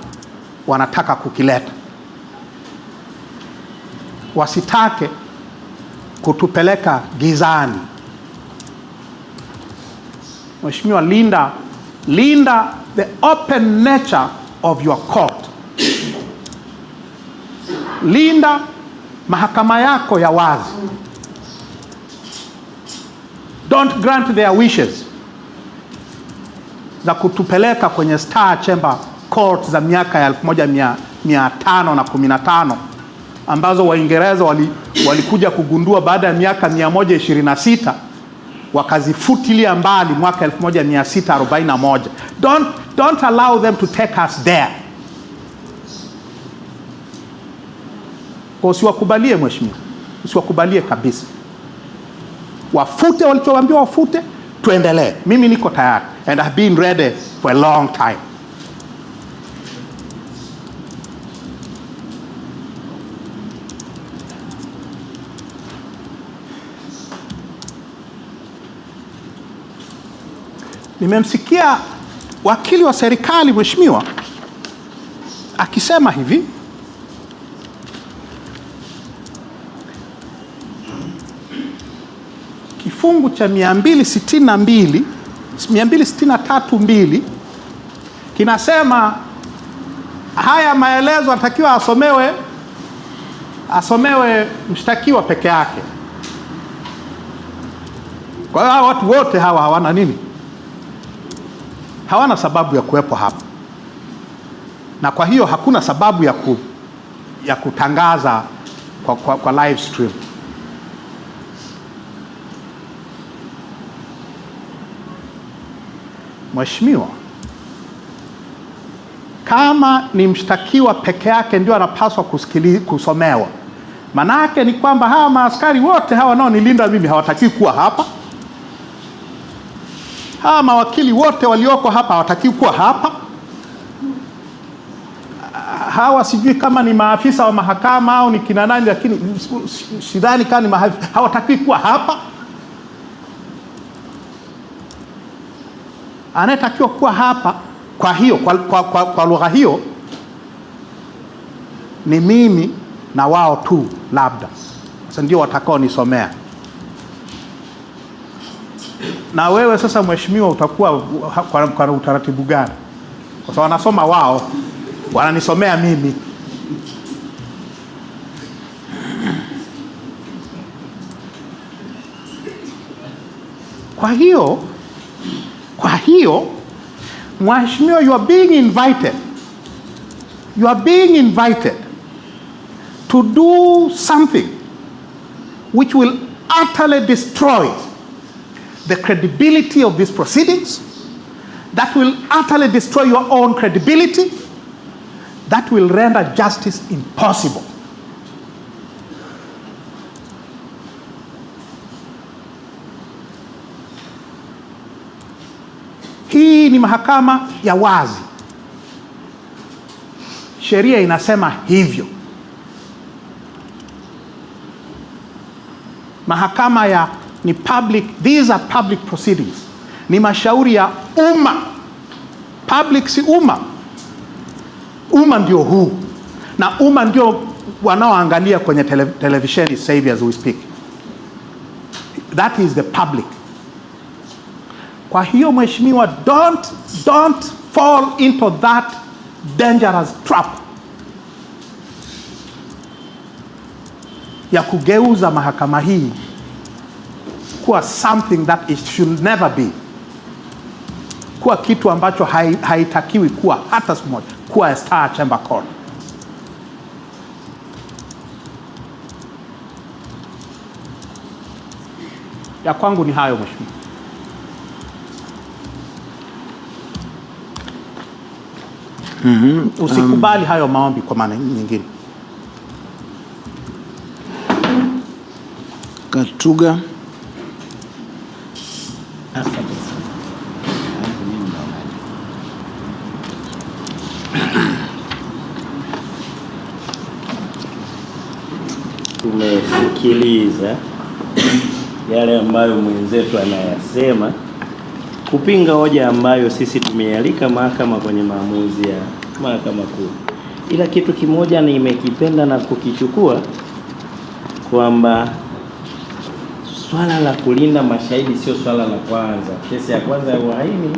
wanataka kukileta. Wasitake kutupeleka gizani. Mheshimiwa, linda the open nature of your court. Linda mahakama yako ya wazi. Don't grant their wishes za kutupeleka kwenye Star Chamber Court za miaka ya 1515 ambazo Waingereza walikuja kugundua baada ya miaka 126, wakazifutilia mbali mwaka 1641. Don't allow them to take us there. Kwa usiwakubalie mheshimiwa, usiwakubalie kabisa. Wafute walichoambiwa wafute, tuendelee. Mimi niko tayari and I've been ready for a long time. Nimemsikia wakili wa serikali mheshimiwa akisema hivi, kifungu cha 263(2) kinasema haya maelezo atakiwa asomewe mshtakiwa peke yake. Kwa hiyo watu wote hawa hawana nini? Hawana sababu ya kuwepo hapa. Na kwa hiyo hakuna sababu ya kutangaza kwa live stream. Mheshimiwa, kama ni mshtakiwa peke yake ndio anapaswa kusomewa, manake ni kwamba hawa maaskari wote hawa nao nilinda mimi hawatakiwi kuwa hapa. Hawa mawakili wote walioko hapa hawatakiwi kuwa hapa. Hawa sijui kama ni maafisa wa mahakama au ni kina nani, lakini sidhani kama ni hawatakiwi kuwa hapa. Anayetakiwa kuwa hapa kwa hiyo kwa lugha hiyo ni mimi na wao tu, labda sasa ndio watakao nisomea. Na wewe sasa mheshimiwa utakuwa kwa utaratibu gani? Kwa sababu wanasoma wao, wananisomea mimi. Kwa hiyo mheshimiwa, you are being invited to do something which will utterly destroy the credibility of these proceedings, that will utterly destroy your own credibility, that will render justice impossible. He hii ni mahakama ya wazi. Sheria inasema hivyo. Mahakama ya ni public, these are public proceedings. Ni mashauri ya umma. Public si umma. Umma ndio huu. Na umma ndio wanaoangalia kwenye televisheni sasa hivi as we speak. That is the public. Kwa hiyo mheshimiwa, don't fall into that dangerous trap ya kugeuza mahakama hii kuwa something that it should never be, kuwa kitu ambacho haitakiwi kuwa hata siku moja, kuwa a Star Chamber Court. Ya kwangu ni hayo mheshimiwa. Usikubali hayo maombi kwa maana nyingine. Katuga. Tumesikiliza yale ambayo mwenzetu anayasema kupinga hoja ambayo sisi tumealika mahakama kwenye maamuzi ya mahakama kuu. Ila kitu kimoja nimekipenda na kukichukua kwamba swala la kulinda mashahidi sio swala la kwanza. Kesi ya kwanza ya uhaini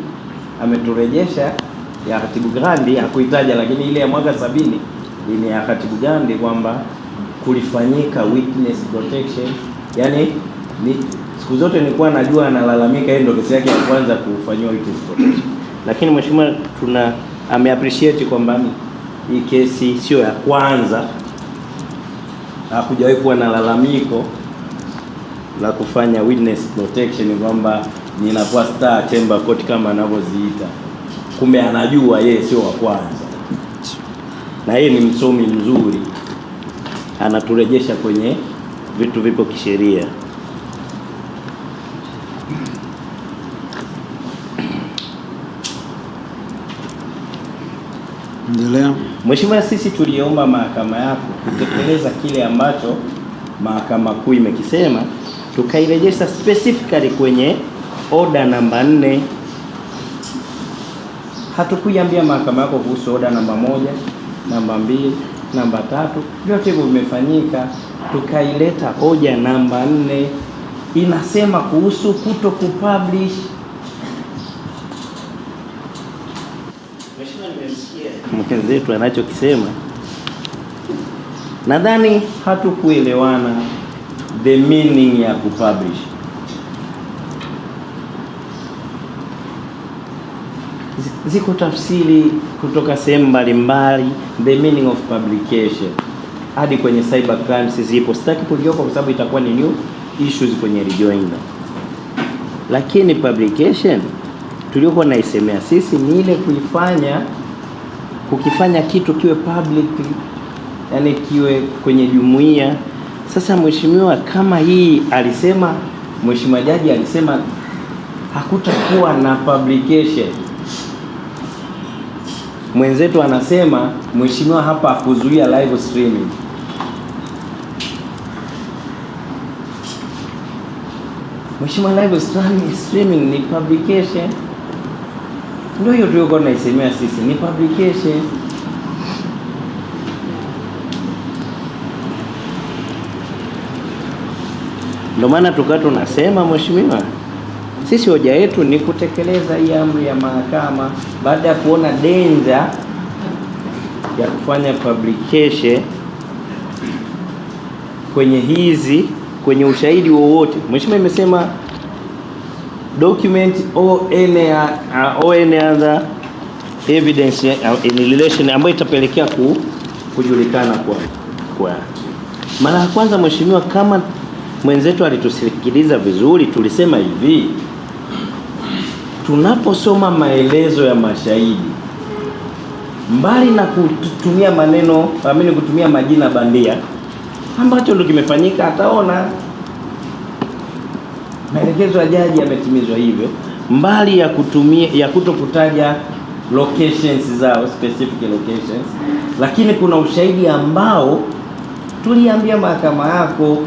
ameturejesha ya Katibu Gandhi, hakuitaja, lakini ile ya mwaka 70 ni ya Katibu Gandhi kwamba kulifanyika witness protection. Yani siku zote nilikuwa najua analalamika yeye ndio kesi yake ya kwanza kufanywa witness protection. Lakini mheshimiwa ameappreciate kwamba hii kesi sio ya kwanza. Hakujawahi kuwa na lalamiko la kufanya witness protection kwamba ninakuwa Star Chamber Court kama anavyoziita. Kumbe anajua yeye sio wa kwanza. Na yeye ni msomi mzuri. Anaturejesha kwenye vitu vipo kisheria. Endelea. Mheshimiwa, sisi tuliomba mahakama yako kutekeleza kile ambacho mahakama kuu imekisema, tukairejesha specifically kwenye order namba 4. Hatukuiambia mahakama yako kuhusu order namba 1, namba 2, namba 3, vyote hivyo vimefanyika. Tukaileta hoja namba 4 inasema kuhusu kuto kupublish. Mheshimiwa, nimesikia mwenzetu anachokisema. Nadhani hatukuelewana the meaning ya kupublish. Ziko tafsiri kutoka sehemu mbalimbali the meaning of publication. Hadi kwenye cyber crimes zipo. Sitaki kuliopa kwa sababu itakuwa ni new issues kwenye rejoinder. Lakini publication tuliokuwa naisemea sisi ni ile kukifanya kitu kiwe public, yani kiwe kwenye jumuiya. Sasa mheshimiwa, kama hii alisema, mheshimiwa jaji alisema hakutakuwa na publication. Mwenzetu anasema mheshimiwa hapa kuzuia live streaming. Mheshimiwa, live streaming ni publication. Ndio hiyo tulikuwa tunaisemea sisi, ni publication. Ndio maana tukawa tunasema mheshimiwa, sisi hoja yetu ni kutekeleza hii amri ya mahakama baada ya kuona danger ya kufanya publication kwenye ushahidi wowote. Mheshimiwa imesema document or any other evidence in relation ambayo itapelekea kujulikana kwa mara ya kwanza. Mheshimiwa, kama mwenzetu alitusikiliza vizuri, tulisema hivi, tunaposoma maelezo ya mashahidi, mbali na kutumia kutumia majina bandia ambacho ndio kimefanyika, ataona maelekezo ya jaji yametimizwa hivyo, mbali ya kutokutaja locations zao, specific locations, lakini kuna ushahidi ambao tuliambia mahakama yako,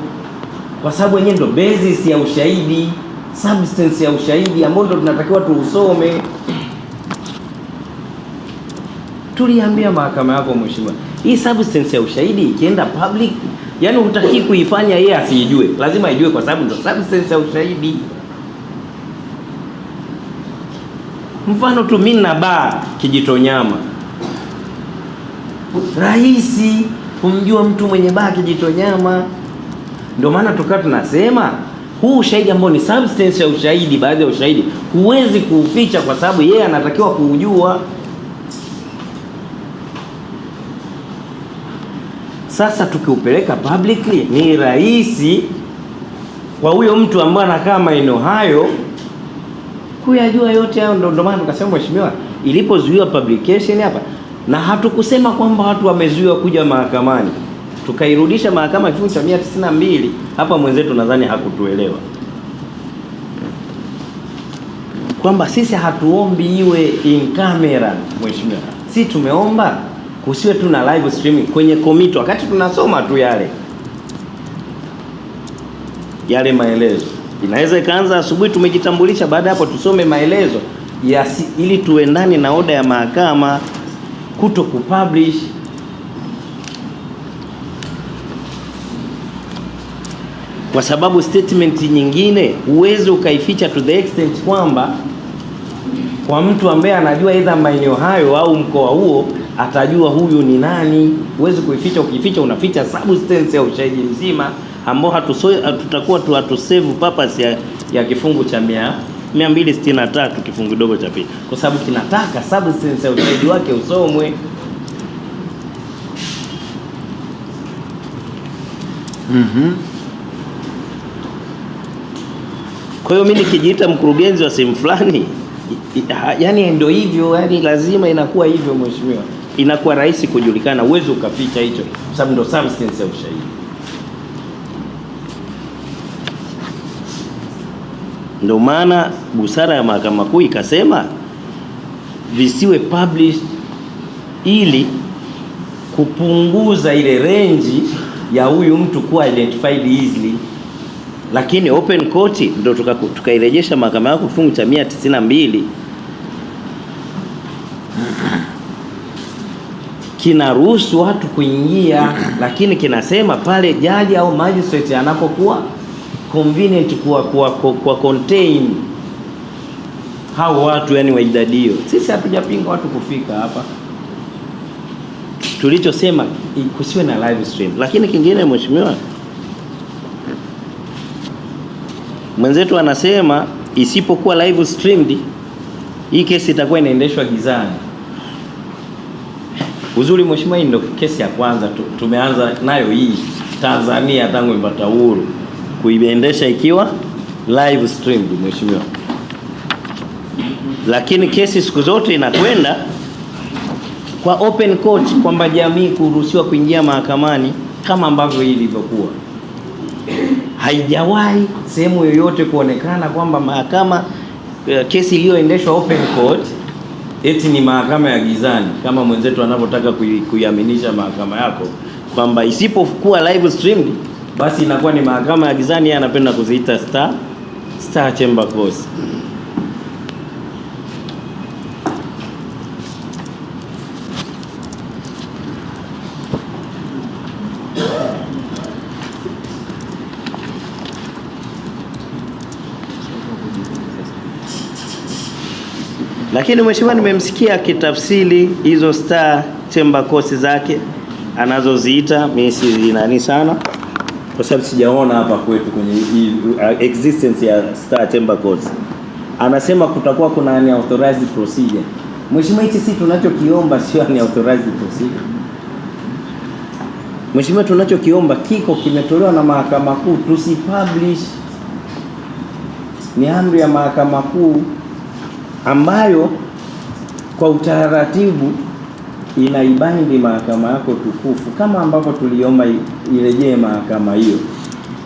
kwa sababu yenyewe ndo basis ya ushahidi, substance ya ushahidi ambao ndo tunatakiwa tuusome. Tuliambia mahakama yako, mheshimiwa, hii substance ya ushahidi ikienda public, yani hutaki kuifanya yeye asijue, lazima ajue, kwa sababu ndo substance ya ushahidi. Mfano tu mimi na baa Kijitonyama, rahisi kumjua mtu mwenye baa Kijitonyama. Ndio maana tukawa tunasema huu ushahidi ambao ni substance ya ushahidi, baadhi ya ushahidi huwezi kuuficha, kwa sababu yeye anatakiwa kuujua. Sasa tukiupeleka publicly ni rahisi kwa huyo mtu ambaye anakaa maeneo hayo kuyajua yote hayo. Ndio maana tukasema, mheshimiwa, ilipozuiwa publication hapa, na hatukusema kwamba watu wamezuiwa kuja mahakamani, tukairudisha mahakama kifungu cha 192. Hapa mwenzetu nadhani hakutuelewa kwamba sisi hatuombi iwe in camera. Mheshimiwa, sisi tumeomba kusiwe tu na live streaming kwenye komiti, wakati tunasoma tu yale maelezo. Inaweza ikaanza asubuhi, tumejitambulisha, baada hapo tusome maelezo ili tuendane na oda ya mahakama, kuto kupublish. Kwa sababu statement nyingine huwezi ukaificha to the extent kwamba kwa mtu ambaye anajua either maeneo hayo au mkoa huo atajua huyu ni nani. Huwezi kuificha. Ukificha unaficha substance ya ushahidi mzima ambao hatutakuwa hatusave purpose ya kifungu cha 263 kifungu kidogo cha pili, kwa sababu kinataka substance ya ushahidi wake usomwe. Kwa hiyo mimi nikijiita mkurugenzi wa sehemu fulani, yani ndio hivyo, yani lazima inakuwa hivyo mheshimiwa. Inakuwa rahisi kujulikana, uwezo ukaficha hicho, kwa sababu ndio substance ya ushahidi. Ndio maana busara ya mahakama kuu ikasema visiwe published ili kupunguza ile range ya huyu mtu kuwa identified easily. Lakini open court ndio tukairejesha mahakama yako kifungu cha 192 kinaruhusu watu kuingia, lakini kinasema pale jaji au magistrate anapokuwa convenient kwa contain hao watu, yani wa idadi hiyo. Sisi hatujapinga watu kufika hapa, tulichosema kusiwe na live stream. Lakini kingine mheshimiwa, mwenzetu anasema isipokuwa live streamed hii kesi itakuwa inaendeshwa gizani. Uzuri mheshimiwa, hii ndio kesi ya kwanza tumeanza nayo hii Tanzania tangu imepata uhuru kuiendesha ikiwa live streamed mheshimiwa. Lakini kesi siku zote inakwenda kwa open court, kwamba jamii kuruhusiwa kuingia mahakamani kama ambavyo hii ilivyokuwa. Haijawahi sehemu yoyote kuonekana kwamba mahakama kesi iliyoendeshwa open court eti ni mahakama ya gizani, kama mwenzetu anavyotaka kuiaminisha mahakama yako kwamba isipokuwa live streamed basi inakuwa ni mahakama ya gizani. Yeye anapenda kuziita star chamber course. Lakini mheshimiwa, nimemsikia kitafsiri hizo star chamber course zake anazoziita. Mimi si nani sana, kwa sababu sijaona hapa kwetu kwenye existence ya star chamber course. Anasema kutakuwa kuna unauthorized procedure. Mheshimiwa, hichi si tunachokiomba, sio unauthorized procedure. Mheshimiwa, tunachokiomba kimetolewa na mahakama kuu, tusipublish. Ni amri ya mahakama kuu ambayo kwa utaratibu inaibindi mahakama yako tukufu, kama ambavyo tuliomba irejee mahakama hiyo.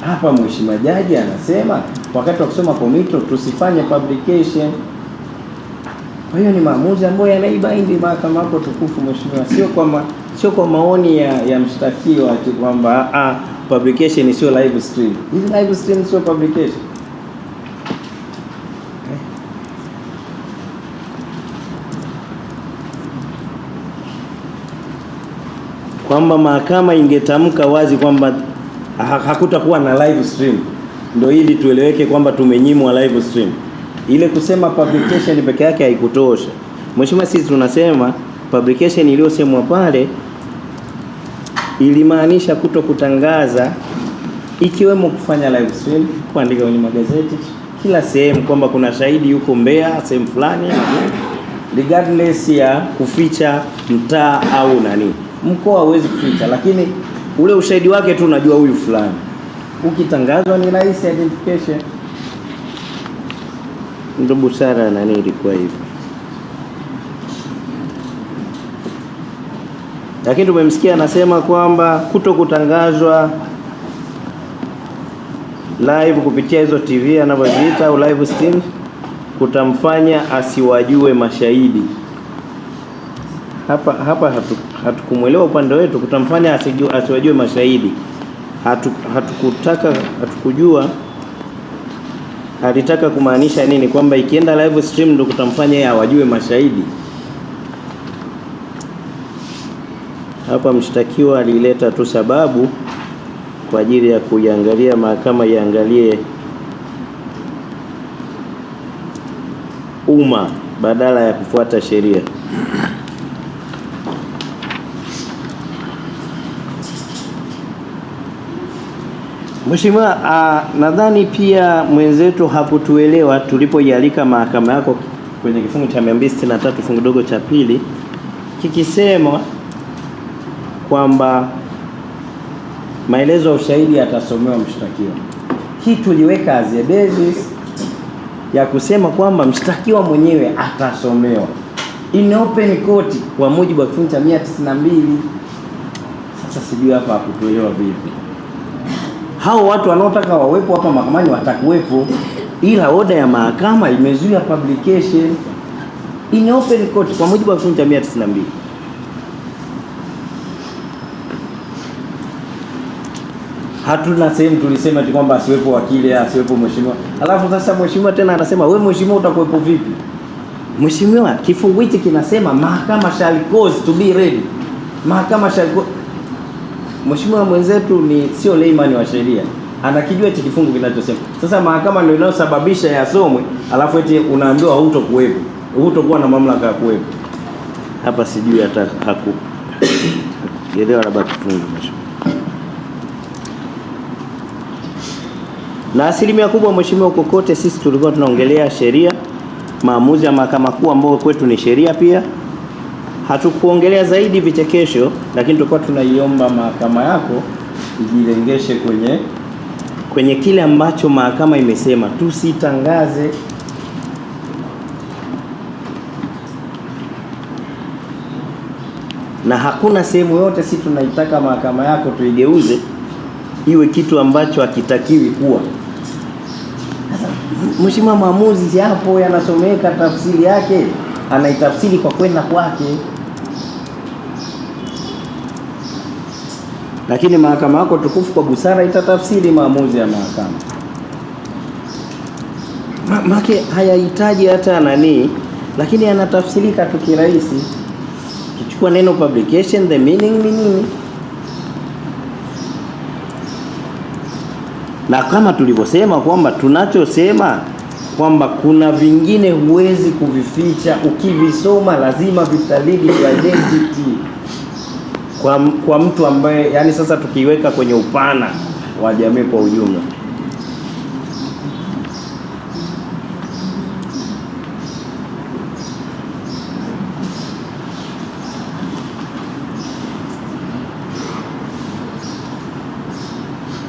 Hapa mheshimiwa jaji anasema wakati wa kusoma komito tusifanye publication. Kwa hiyo ni maamuzi ambayo yanaibaindi mahakama yako tukufu mheshimiwa, sio kwa maoni ya mshtakiwa ati kwamba publication sio live stream. Hizi live stream sio publication. Kwamba mahakama ingetamka wazi kwamba hakutakuwa na live stream, ndio ili tueleweke kwamba tumenyimwa live stream. Ile kusema publication peke yake haikutosha. Mheshimiwa, sisi tunasema publication iliyosemwa pale ilimaanisha kutokutangaza, ikiwemo kufanya live stream, kuandika kwenye magazeti kila sehemu kwamba kuna shahidi yuko Mbeya sehemu fulani, regardless ya kuficha mtaa au nani. Mkoa hauwezi kuficha, lakini ule ushahidi wake tu unajua huyu fulani. Ukitangazwa ni rahisi identification. Ndio busara nani ilikuwa hivyo. Lakini tumemsikia anasema kwamba kutokutangazwa live kupitia hizo TV anavyoziita au live stream kutamfanya asiwajue mashahidi. Hapa hatukumuelewa upande wetu, kutamfanya asiwajue mashahidi. Hatukujua alitaka kumaanisha nini, kwamba ikienda live stream ndio kutamfanya yeye awajue mashahidi. Hapa mshtakiwa alileta tu sababu kwa ajili ya kuiangalia mahakama iangalie umma badala ya kufuata sheria. Mheshimiwa, nadhani pia mwenzetu hakutuelewa tulipoialika mahakama yako kwenye kifungu cha 263 fungu dogo cha pili kikisema kwamba maelezo ya ushahidi yatasomewa mshtakiwa. Hii tuliweka as a basis ya kusema kwamba mshtakiwa mwenyewe atasomewa in open court kwa mujibu wa kifungu cha 192. Sasa sijui hapa hakutuelewa vipi. Hao watu wanaotaka wawepo hapa mahakamani watakuwepo, ila oda ya mahakama imezuia publication in open court kwa mujibu wa kifungu cha 192. Hatuna sehemu tulisema kwamba asiwepo wakili, asiwepo mheshimiwa. Alafu sasa mheshimiwa tena anasema wewe mheshimiwa utakuwepo vipi? Mheshimiwa, kifungu hiki kinasema mahakama shall cause to be ready. Mahakama shall Mheshimiwa mwenzetu ni sio layman wa sheria, anakijua hichi kifungu kinachosema. Sasa mahakama ndio inayosababisha yasomwe, alafu eti unaambiwa hutakuwepo, hutakuwa na mamlaka ya kuwepo. Hapa sijui hata elewa labda kifungu mheshimiwa. Na asilimia kubwa mheshimiwa, kokote sisi tulikuwa tunaongelea sheria, maamuzi ya mahakama kuu ambao kwetu ni sheria pia. Hatukuongelea zaidi vichekesho, lakini tulikuwa tunaiomba mahakama yako ijilengeshe kwenye kile ambacho mahakama imesema, tusitangaze. Na hakuna sehemu yote sisi tunaitaka mahakama yako tuigeuze iwe kitu ambacho hakitakiwi kuwa. Mheshimiwa, maamuzi hapo yanasomeka, tafsiri yake anaitafsiri kwa kwenda kwake. Lakini mahakama yako tukufu kwa busara itatafsiri maamuzi ya mahakama. Make hayahitaji hata nani, lakini yanatafsirika tu kirahisi. Kichukua neno publication, the meaning ni nini? Na kama tulivyosema kwamba tunachosema kwamba kuna vingine huwezi kuvificha, ukivisoma lazima vitalidi identity kwa mtu ambaye, yani sasa tukiweka kwenye upana wa jamii kwa ujumla.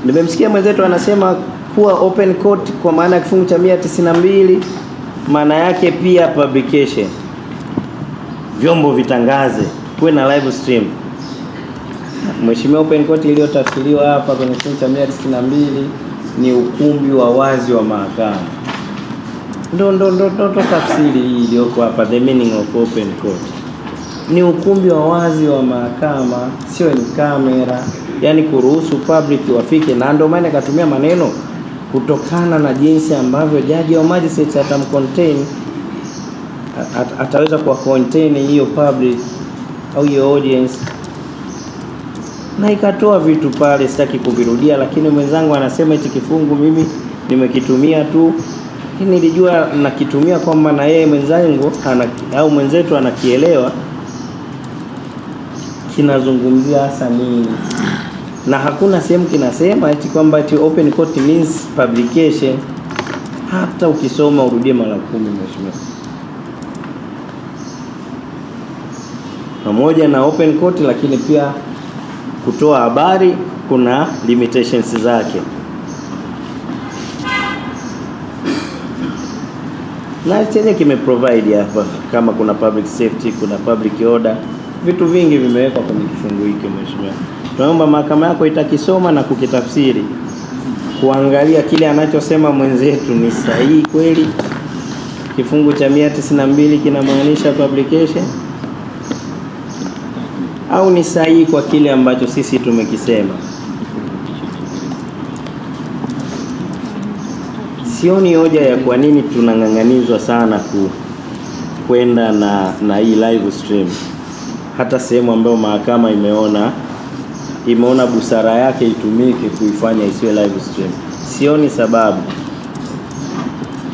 Nimemsikia mwenzetu anasema kuwa open court kwa maana ya kifungu cha 192 maana yake pia publication, vyombo vitangaze, kuwe na live stream. Mheshimiwa, open court iliyotafsiriwa hapa kwenye kifungu cha 192 ni ukumbi wa wazi wa mahakama. Ndo tafsiri hii iliyoko hapa, the meaning of open court. Ni ukumbi wa wazi wa mahakama, sio ni kamera, yani kuruhusu public wafike, na ndio maana akatumia maneno kutokana na jinsi ambavyo jaji wa magistrate ataweza kuwa contain hiyo public au hiyo audience, na ikatoa vitu pale, sitaki kuvirudia, lakini mwenzangu anasema eti kifungu mimi nimekitumia tu, lakini nilijua nakitumia kwamba na yeye mwenzangu au mwenzetu anakielewa kinazungumzia hasa nini, na hakuna sehemu kinasema eti kwamba eti open court means publication. Hata ukisoma urudie mara 10 mheshimiwa. Pamoja na open court, lakini pia kutoa habari kuna limitations zake. Na chenye kimeprovide hapa, kama kuna public safety, kuna public order, vitu vingi vimewekwa kwenye kifungu hiki mheshimiwa. Tunaomba mahakama yako itakisoma na kukitafsiri, kuangalia kile anachosema mwenzetu ni sahihi kweli. Kifungu cha 192 kinamaanisha publication au ni sahihi kwa kile ambacho sisi tumekisema. Sioni hoja ya kwa nini tunang'ang'anizwa sana kwenda na hii live stream, hata sehemu ambayo mahakama imeona busara yake itumike kuifanya isiwe live stream. Sioni sababu.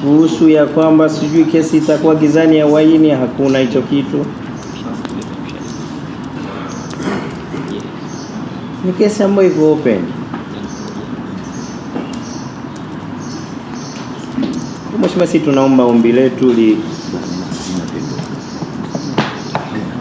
Kuhusu ya kwamba sijui kesi itakuwa gizani ya uhaini, hakuna hicho kitu. Ni kesi ambayo iko open. Mheshimiwa, sisi tunaomba ombi letu